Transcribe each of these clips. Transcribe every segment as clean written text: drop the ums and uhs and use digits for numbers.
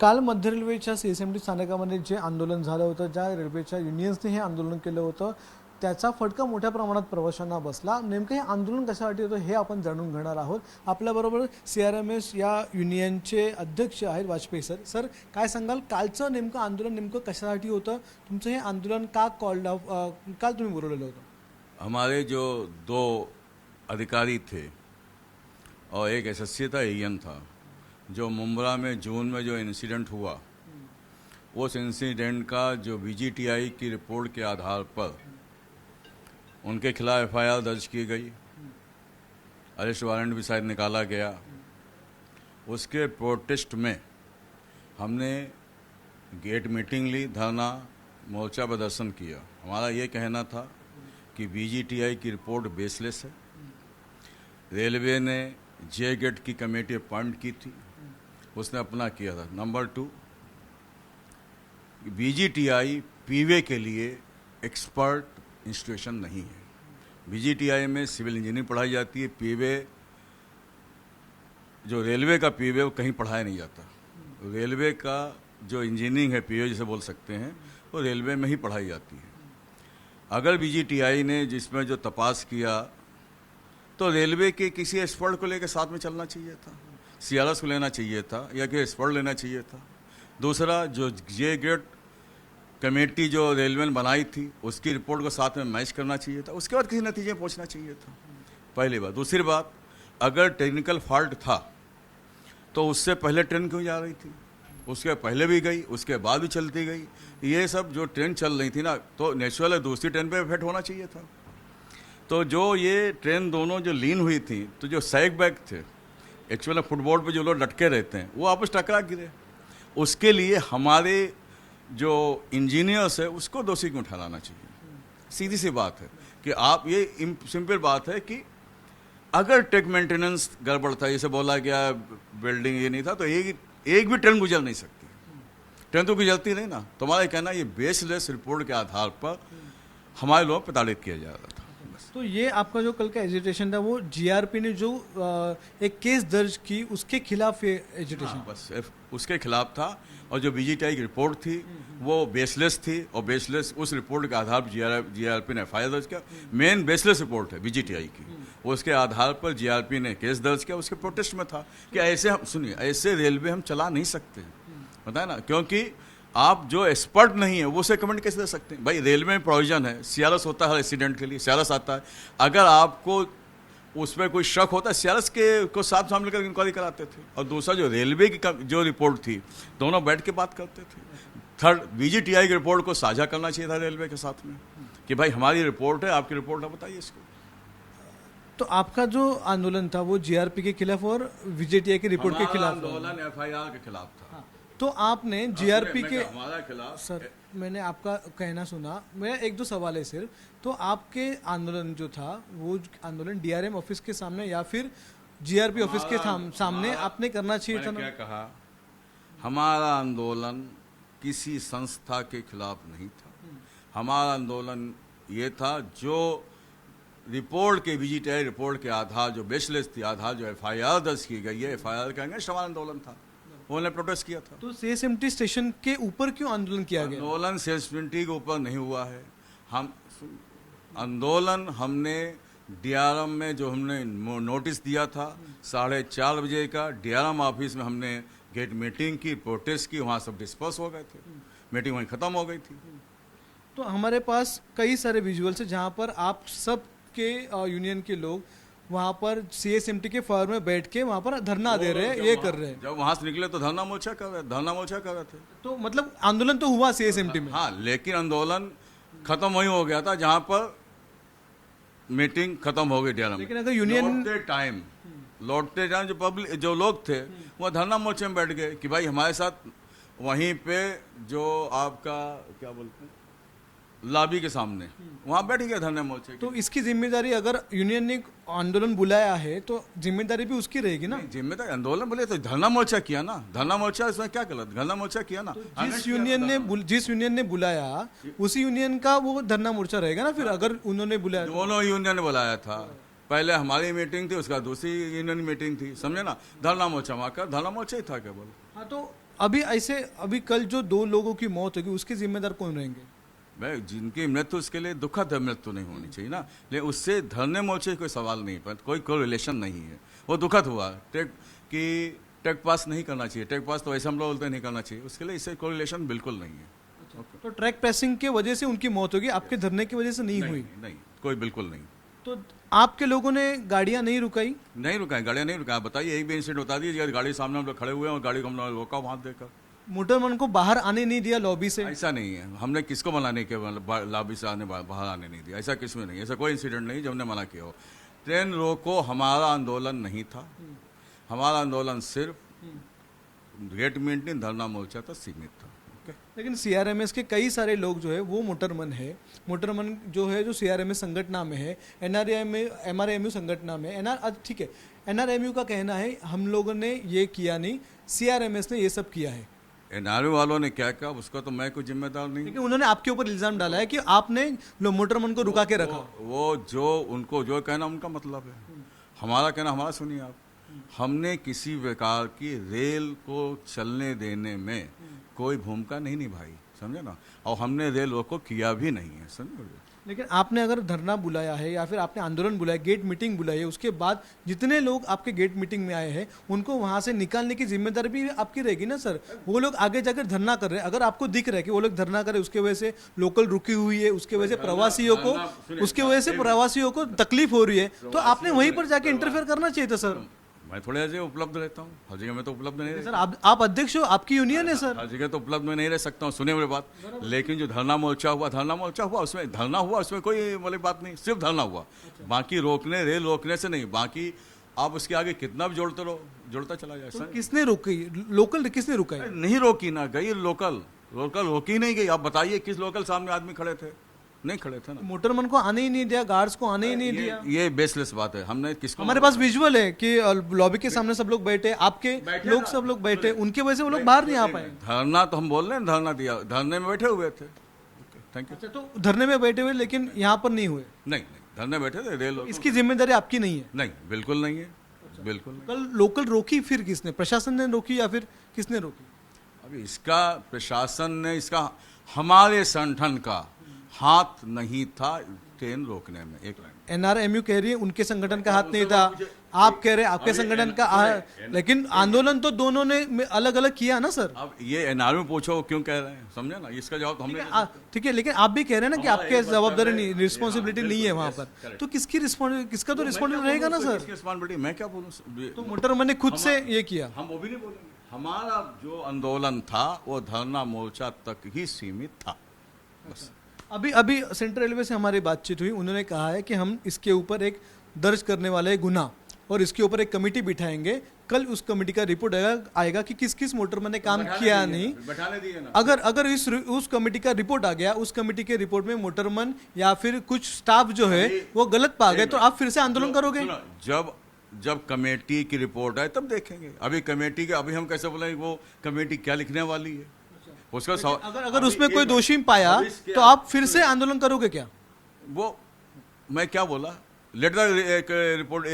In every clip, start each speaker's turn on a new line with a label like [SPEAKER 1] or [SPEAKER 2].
[SPEAKER 1] काल मध्य रेल्वेच्या सीएसएमटी स्थानकामध्ये जे आंदोलन झालं होतं, ज्या रेल्वेच्या युनियन्सने हे आंदोलन केलं होतं, त्याचा फटका मोठ्या प्रमाणात प्रवाशांना बसला. नेमकं हे आंदोलन कशासाठी होतं हे आपण जाणून घेणार आहोत. आपल्याबरोबर CRMS या युनियनचे अध्यक्ष आहेत वाजपेयी सर. सर, काय सांगाल, कालचं नेमकं आंदोलन नेमकं कशासाठी होतं? तुमचं हे आंदोलन का कॉल्ड ऑफ काल तुम्ही बोलवलेलं होतं?
[SPEAKER 2] हमारे जो दो अधिकारी थे और एक एसएससी था, एएन था, जो मुंब्रा में जून में जो इंसिडेंट हुआ, उस इंसिडेंट का जो VGTI की रिपोर्ट के आधार पर उनके खिलाफ FIR दर्ज की गई, अरेस्ट वारंट भी शायद निकाला गया. उसके प्रोटेस्ट में हमने गेट मीटिंग ली, धरना, मोर्चा प्रदर्शन किया. हमारा ये कहना था कि VGTI की रिपोर्ट बेसलेस है. रेलवे ने जे गेट की कमेटी अपॉइंट की थी, उसने अपना किया था. नंबर 2, VGTI पीवे के लिए एक्सपर्ट इंस्टीट्यूशन नहीं है. VGTI में सिविल इंजीनियरिंग पढ़ाई जाती है. पीवे जो रेलवे का पीवे वो कहीं पढ़ाया नहीं जाता. रेलवे का जो इंजीनियरिंग है, पीवे जिसे बोल सकते हैं, वो रेलवे में ही पढ़ाई जाती है. अगर VGTI ने जिसमें जो तपास किया तो रेलवे के किसी एक्सपर्ट को लेकर साथ में चलना चाहिए था. CRS को लेना चाहिए था या कि एक्सपर्ट लेना चाहिए था. दूसरा, जो जे गेट कमेटी जो रेलवे ने बनाई थी, उसकी रिपोर्ट को साथ में मैच करना चाहिए था. उसके बाद किसी नतीजे में पहुंचना चाहिए था. पहली बात. दूसरी बात, अगर टेक्निकल फॉल्ट था तो उससे पहले ट्रेन क्यों जा रही थी? उसके पहले भी गई, उसके बाद भी चलती गई. ये सब जो ट्रेन चल रही थी ना, तो नेचुरल दूसरी ट्रेन पे इफेक्ट होना चाहिए था. तो जो ये ट्रेन दोनों जो लीन हुई थी, तो जो सैग बैग थे, एक्चुअली फुटबोर्ड पे जो लोग लटके रहते हैं, वो आपस टकरा गिरे. उसके लिए हमारे जो इंजीनियर्स है उसको दोषी क्यों ठहराना चाहिए? सीधी सी बात है कि आप, ये सिंपल बात है कि अगर टेक मेंटेनेंस गड़बड़ था, जैसे बोला गया बिल्डिंग ये नहीं था, तो एक भी ट्रेन गुजर नहीं सकती. ट्रेन तो गुजरती नहीं ना. तो हमारा कहना, ये बेसलेस रिपोर्ट के आधार पर हमारे लोग प्रताड़ित किया जा रहा था.
[SPEAKER 1] तो ये आपका जो कल का एजिटेशन था, वो GRP ने जो एक केस दर्ज की, उसके खिलाफ ये एजिटेशन?
[SPEAKER 2] बस उसके खिलाफ था. और जो VGTI की रिपोर्ट थी वो बेसलेस थी, और बेसलेस उस रिपोर्ट के आधार पर GRP ने FIR दर्ज किया. मेन बेसलेस रिपोर्ट है VGTI की. उसके आधार पर GRP ने केस दर्ज किया. उसके प्रोटेस्ट में था कि ऐसे हम, सुनिए, ऐसे रेलवे हम चला नहीं सकते, बताए ना, क्योंकि आप जो एक्सपर्ट नहीं है वो उसे कमेंट कैसे दे सकते हैं? भाई, रेलवे में प्रोविजन है, CRS होता है हर एक्सीडेंट के लिए, CRS आता है. अगर आपको उसमें कोई शक होता है, CRS के को साथ शामिल कर इंक्वायरी कराते थे. और दूसरा, जो रेलवे की जो रिपोर्ट थी, दोनों बैठ के बात करते थे. थर्ड, VGTI की रिपोर्ट को साझा करना चाहिए था रेलवे के साथ में कि भाई हमारी रिपोर्ट है, आपकी रिपोर्ट है, बताइए इसको.
[SPEAKER 1] तो आपका जो आंदोलन था वो GRP के खिलाफ और VGTI की रिपोर्ट के खिलाफ?
[SPEAKER 2] आंदोलन FIR के खिलाफ था.
[SPEAKER 1] तो आपने GRP के
[SPEAKER 2] हमारा खिलाफ,
[SPEAKER 1] सर, मैंने आपका कहना सुना. मेरा एक दो सवाल है सिर्फ. तो आपके आंदोलन जो था, वो आंदोलन DRM ऑफिस के सामने या फिर GRP ऑफिस के सामने आपने करना चाहिए था ना?
[SPEAKER 2] क्या कहा, हमारा आंदोलन किसी संस्था के खिलाफ नहीं था. हमारा आंदोलन ये था, जो रिपोर्ट के VGTI रिपोर्ट के आधार, जो बेसलेस थी, आधार जो FIR दर्ज की गई है, FIR का अगेंस्ट हमारा आंदोलन था. उन्होंने प्रोटेस्ट किया था.
[SPEAKER 1] तो CSMT स्टेशन के ऊपर क्यों आंदोलन किया गया?
[SPEAKER 2] आंदोलन CSMT के ऊपर नहीं हुआ है. आंदोलन हमने DRM में जो हमने नोटिस दिया था 4:30 बजे का, DRM ऑफिस में हमने गेट मीटिंग की, प्रोटेस्ट की, वहाँ सब डिस्पर्स हो गए थे. मीटिंग वहीं ख़त्म हो गई थी.
[SPEAKER 1] तो हमारे पास कई सारे विजुअल्स हैं जहाँ पर आप सब के यूनियन के लोग वहाँ पर CSMT के फॉर्म में बैठ के वहाँ पर धरना दे रहे हैं, ये कर रहे हैं.
[SPEAKER 2] जब वहाँ से निकले तो धरना मोर्चा कर रहे थे.
[SPEAKER 1] तो मतलब आंदोलन तो हुआ CSMT में?
[SPEAKER 2] हाँ, लेकिन आंदोलन खत्म वही हो गया था जहाँ पर मीटिंग खत्म हो गई DRM.
[SPEAKER 1] लेकिन अगर यूनियन
[SPEAKER 2] लौटते टाइम जो पब्लिक, जो लोग थे, वो धरना मोर्चे में बैठ गए कि भाई हमारे साथ वहीं पे जो आपका क्या बोलते हैं, लॉबी के सामने वहाँ बैठ गया धरना मोर्चे.
[SPEAKER 1] तो इसकी जिम्मेदारी, अगर यूनियन ने आंदोलन बुलाया है तो जिम्मेदारी भी उसकी रहेगी ना?
[SPEAKER 2] जिम्मेदारी, आंदोलन बोले तो धरना मोर्चा किया ना. धरना मोर्चा, इसमें क्या गलत? धरना मोर्चा किया ना.
[SPEAKER 1] तो जिस यूनियन ने बुलाया उसी यूनियन का वो धरना मोर्चा रहेगा ना फिर, अगर उन्होंने बुलाया.
[SPEAKER 2] दोनों यूनियन ने बुलाया था. पहले हमारी मीटिंग थी, उसका दूसरी यूनियन मीटिंग थी, समझे ना. धरना मोर्चा वहाँ का धरना मोर्चा ही था केवल.
[SPEAKER 1] हाँ, तो अभी कल जो 2 लोगों की मौत होगी उसके जिम्मेदार कौन रहेंगे?
[SPEAKER 2] भाई जिनकी मृत्यु उसके लिए दुखद है, मृत्यु नहीं होनी चाहिए ना, लेकिन उससे धरने मोर्चे कोई सवाल नहीं, पर कोई रिलेशन नहीं है। वो दुखद हुआ टेक पास नहीं करना चाहिए, टेक पास तो ऐसा हम लोग बोलते नहीं करना चाहिए, उसके लिए इससे कोई रिलेशन बिल्कुल नहीं है।
[SPEAKER 1] तो ट्रैक पैसिंग के वजह से उनकी मौत होगी, आपके धरने की वजह से नहीं हुई?
[SPEAKER 2] नहीं, कोई बिल्कुल नहीं।
[SPEAKER 1] तो आपके लोगों ने गाड़ियां नहीं रुकाई?
[SPEAKER 2] नहीं रुकाए, गाड़ियाँ नहीं रुकाए। बताइए एक भी इंसिडेंट बता दीजिए गाड़ी सामने हम लोग खड़े हुए हैं और गाड़ी को हम लोग रोका वहां देकर।
[SPEAKER 1] मोटरमैन को बाहर आने नहीं दिया लॉबी से?
[SPEAKER 2] ऐसा नहीं है, हमने किसको मना नहीं किया लॉबी से आने बाहर आने नहीं दिया, ऐसा किसमें नहीं, ऐसा कोई इंसिडेंट नहीं जो हमने मना किया हो। ट्रेन रोको हमारा आंदोलन नहीं था, हमारा आंदोलन सिर्फ गेट मेंटेन धरना मोर्चा तक सीमित था।
[SPEAKER 1] लेकिन सीआरएमएस के कई सारे लोग जो है वो मोटरमन जो है जो सीआरएमएस संगठना में है, एमआरएमयू संगठना में ठीक है, एनआरएमयू का कहना है हम लोगों ने ये किया नहीं, सीआरएमएस ने ये सब किया है।
[SPEAKER 2] एनआरयू वालों ने क्या कहा उसका तो मैं कोई जिम्मेदार नहीं।
[SPEAKER 1] लेकिन उन्होंने आपके ऊपर इल्जाम डाला है कि आपने मोटरमन को रुका के रखा।
[SPEAKER 2] वो जो उनको जो कहना उनका मतलब है, हमारा कहना हमारा सुनिए आप। हमने किसी प्रकार की रेल को चलने देने में कोई भूमिका नहीं निभाई, समझे ना, और हमने रेल रोको किया भी नहीं है, समझे।
[SPEAKER 1] लेकिन आपने अगर धरना बुलाया है या फिर आपने आंदोलन बुलाया, गेट मीटिंग बुलाई है, उसके बाद जितने लोग आपके गेट मीटिंग में आए हैं उनको वहां से निकालने की जिम्मेदारी भी आपकी रहेगी ना सर। वो लोग आगे जाकर धरना कर रहे हैं, अगर आपको दिख रहा है कि वो लोग धरना कर रहे हैं, उसके वजह से लोकल रुकी हुई है, उसके वजह से प्रवासियों को तकलीफ हो रही है, तो आपने वहीं पर जाके इंटरफेयर करना चाहिए था सर।
[SPEAKER 2] मैं थोड़ी जगह उपलब्ध रहता हूँ, हर जगह में तो उपलब्ध नहीं
[SPEAKER 1] सर। आप अध्यक्ष हो, आपकी यूनियन है सर।
[SPEAKER 2] हर जगह तो उपलब्ध में नहीं रह सकता हूँ, सुनिए मेरी बात। लेकिन जो धरना मोर्चा हुआ उसमें धरना हुआ, उसमें कोई वाली बात नहीं, सिर्फ धरना हुआ। बाकी रेल रोकने से नहीं, बाकी आप उसके आगे कितना भी जोड़ते रहो, जोड़ता चला जाए।
[SPEAKER 1] तो किसने रोकी? लोकल किसने रुका है?
[SPEAKER 2] नहीं रोकी ना गई, लोकल रोकी नहीं गई। आप बताइए किस लोकल सामने आदमी खड़े थे? नहीं खड़े थे ना।
[SPEAKER 1] मोटरमैन को आने ही नहीं दिया, गार्ड्स को आने ही नहीं दिया।
[SPEAKER 2] ये बेसलेस बात है। हमने किसको,
[SPEAKER 1] हमारे पास विजुअल है कि लॉबी के सामने सब लोग बैठे, आपके लोग सब लोग बैठे, उनके वजह से वो लोग बाहर नहीं आ पाए।
[SPEAKER 2] धरना तो हम बोल रहे हैं, धरना दिया, धरने में बैठे हुए थे। Thank you.
[SPEAKER 1] अच्छा, तो धरने में बैठे हुए लेकिन यहाँ पर नहीं हुए?
[SPEAKER 2] नहीं, धरने बैठे थे। रेल
[SPEAKER 1] इसकी जिम्मेदारी आपकी नहीं है?
[SPEAKER 2] नहीं, बिल्कुल नहीं है, बिल्कुल।
[SPEAKER 1] कल लोकल रोकी फिर किसने? प्रशासन ने रोकी या फिर किसने रोकी?
[SPEAKER 2] अभी इसका प्रशासन ने, इसका हमारे संगठन का हाथ नहीं था ट्रेन रोकने में। एक लाइन
[SPEAKER 1] एनआरएमयू कह रही है उनके संगठन का हाथ नहीं था, आप कह रहे हैं आपके संगठन का, लेकिन आंदोलन तो दोनों ने अलग अलग किया ना सर।
[SPEAKER 2] अब ये एनआरएमयू पूछो क्यों कह रहे हैं, समझे ना, इसका जवाब हमने।
[SPEAKER 1] ठीक है, लेकिन आप भी कह रहे हैं ना कि आपके जवाबदारी नहीं, रिस्पॉन्सिबिलिटी नहीं है वहां पर, तो किसका तो रिस्पॉन्सिबिलिटी रहेगा ना सर।
[SPEAKER 2] रिस्पॉन्सिबिलिटी मैं क्या बोलूं?
[SPEAKER 1] तो मोटरमैन ने खुद से ये किया।
[SPEAKER 2] हम वो भी नहीं बोलेंगे। हमारा जो आंदोलन था वो धरना मोर्चा तक ही सीमित था, बस।
[SPEAKER 1] अभी सेंट्रल रेलवे से हमारी बातचीत हुई, उन्होंने कहा है कि हम इसके ऊपर एक दर्ज करने वाले गुना और इसके ऊपर एक कमेटी बिठाएंगे। कल उस कमेटी का रिपोर्ट आएगा कि किस किस मोटरमैन ने काम किया नहीं। अगर उस कमेटी का रिपोर्ट आ गया, उस कमेटी के रिपोर्ट में मोटरमैन या फिर कुछ स्टाफ जो है वो गलत पा गए, तो आप फिर से आंदोलन करोगे?
[SPEAKER 2] जब कमेटी की रिपोर्ट आए तब देखेंगे। अभी हम कैसे बोलेंगे वो कमेटी क्या लिखने वाली है उसका।
[SPEAKER 1] अगर उसमें कोई दोषी पाया तो आप फिर से आंदोलन करोगे क्या?
[SPEAKER 2] वो मैं क्या बोला, let the report,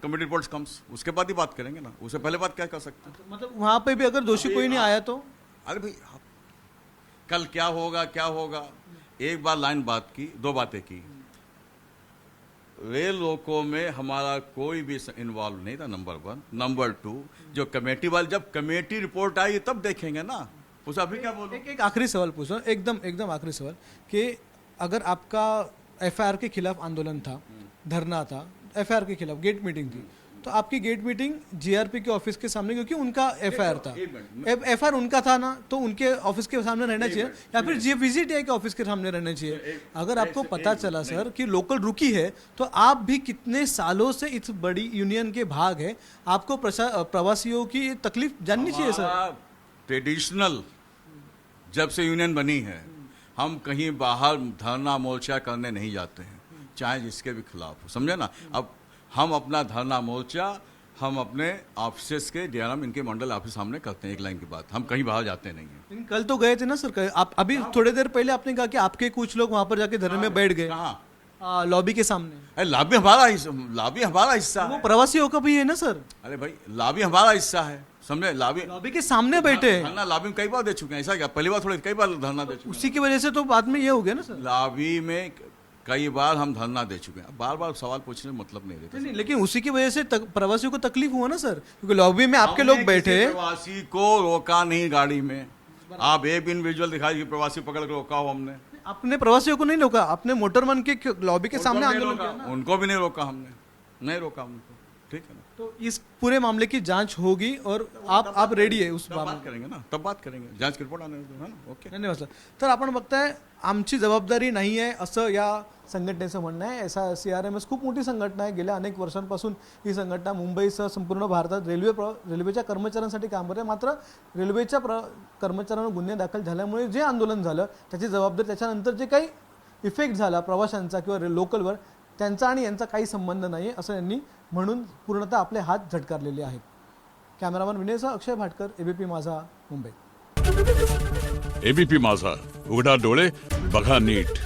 [SPEAKER 2] committee reports comes, उसके बाद ही बात करेंगे ना, उससे पहले बात क्या कर सकते हैं?
[SPEAKER 1] मतलब वहां पे भी अगर दोषी कोई नहीं आया तो?
[SPEAKER 2] अरे भाई कल क्या होगा, एक बार लाइन बात की, दो बातें की। रेल रोको में हमारा कोई भी इन्वॉल्व नहीं था, नंबर 1। नंबर 2, जो कमेटी वाले, जब कमेटी रिपोर्ट आई तब देखेंगे ना। उस अभी क्या बोलूं?
[SPEAKER 1] एक आखिरी सवाल पूछो, एकदम आखिरी सवाल, कि अगर आपका एफआईआर के खिलाफ आंदोलन था, धरना था, एफआईआर के खिलाफ गेट मीटिंग थी, तो आपकी गेट मीटिंग जीआरपी के ऑफिस के सामने, क्योंकि उनका एफआईआर था, एफआईआर उनका था ना, तो उनके ऑफिस के सामने रहना चाहिए या फिर विजिटीआई के ऑफिस के सामने रहना चाहिए। अगर आपको पता चला सर कि लोकल रुकी है, तो आप भी कितने सालों से इस बड़ी यूनियन के भाग है, आपको प्रवासियों की तकलीफ जाननी चाहिए सर।
[SPEAKER 2] ट्रेडिशनल जब से यूनियन बनी है, हम कहीं बाहर धरना मोर्चा करने नहीं जाते हैं, चाहे जिसके भी खिलाफ हो, समझे ना। अब हम अपना धरना मोर्चा हम अपने ऑफिस के DRM इनके मंडल ऑफिस सामने करते हैं, एक लाइन की बात, हम कहीं बाहर जाते नहीं हैं।
[SPEAKER 1] लेकिन कल तो गए थे ना सर, आप अभी थोड़ी देर पहले आपने कहा कि आपके कुछ लोग वहां पर जाके धरने में बैठ गए, लॉबी के सामने।
[SPEAKER 2] लॉबी हमारा हिस्सा,
[SPEAKER 1] वो प्रवासियों का भी है ना सर।
[SPEAKER 2] अरे भाई लॉबी हमारा हिस्सा है, समझे?
[SPEAKER 1] लॉबी के सामने बैठे हैं।
[SPEAKER 2] धरना लॉबी में कई बार दे चुके हैं, ऐसा क्या पहली बार थोड़ी, कई बार धरना दे चुके हैं।
[SPEAKER 1] उसी की वजह से तो बाद में ये हो गया ना सर।
[SPEAKER 2] लॉबी में कई बार हम धरना दे चुके हैं, बार बार सवाल पूछने में मतलब नहीं रहता।
[SPEAKER 1] नहीं, लेकिन उसी की वजह से प्रवासियों को तकलीफ हुआ ना सर, क्योंकि लॉबी में आपके लोग
[SPEAKER 2] हमने
[SPEAKER 1] बैठे।
[SPEAKER 2] किसी प्रवासी को रोका नहीं गाड़ी में। आप एक भी विजुअल दिखाई कि प्रवासी पकड़ के रोका हो हमने?
[SPEAKER 1] आपने प्रवासियों को नहीं रोका, आपने मोटरमैन के लॉबी के सामने आंदोलन किया ना।
[SPEAKER 2] उनको भी नहीं रोका हमने, नहीं रोका उनको, ठीक है ना?
[SPEAKER 1] तो इस पूरे मामले की जांच होगी और आप रेडी आहे उस
[SPEAKER 2] तब बात करेंगे ना, तब बात करेंगे, जांच रिपोर्ट आने दो, है ना? ओके,
[SPEAKER 1] धन्यवाद सर. तर आपण बघताय आमची जबाबदारी नाही आहे असं या संघटनेचं म्हणणं आहे. SIRMS खूप मोठी संघटना आहे. गेल्या अनेक वर्षांपासून ही संघटना मुंबईसह संपूर्ण भारतात रेल्वेच्या कर्मचाऱ्यांसाठी काम करते. मात्र रेल्वेच्या कर्मचाऱ्यांवर गुन्हे दाखल झाल्यामुळे जे आंदोलन झालं त्याची जबाबदारी त्याच्यानंतर जे काही इफेक्ट झाला प्रवाशांचा किंवा लोकलवर त्यांचा आणि यांचा काही संबंध नाही असं यांनी म्हणून पूर्णतः आपले हात झटकारलेले आहेत. कॅमेरामन विनयसह अक्षय भाटकर, ABP माझा, मुंबई.
[SPEAKER 3] ABP माझा, उघडा डोळे बघा नीट.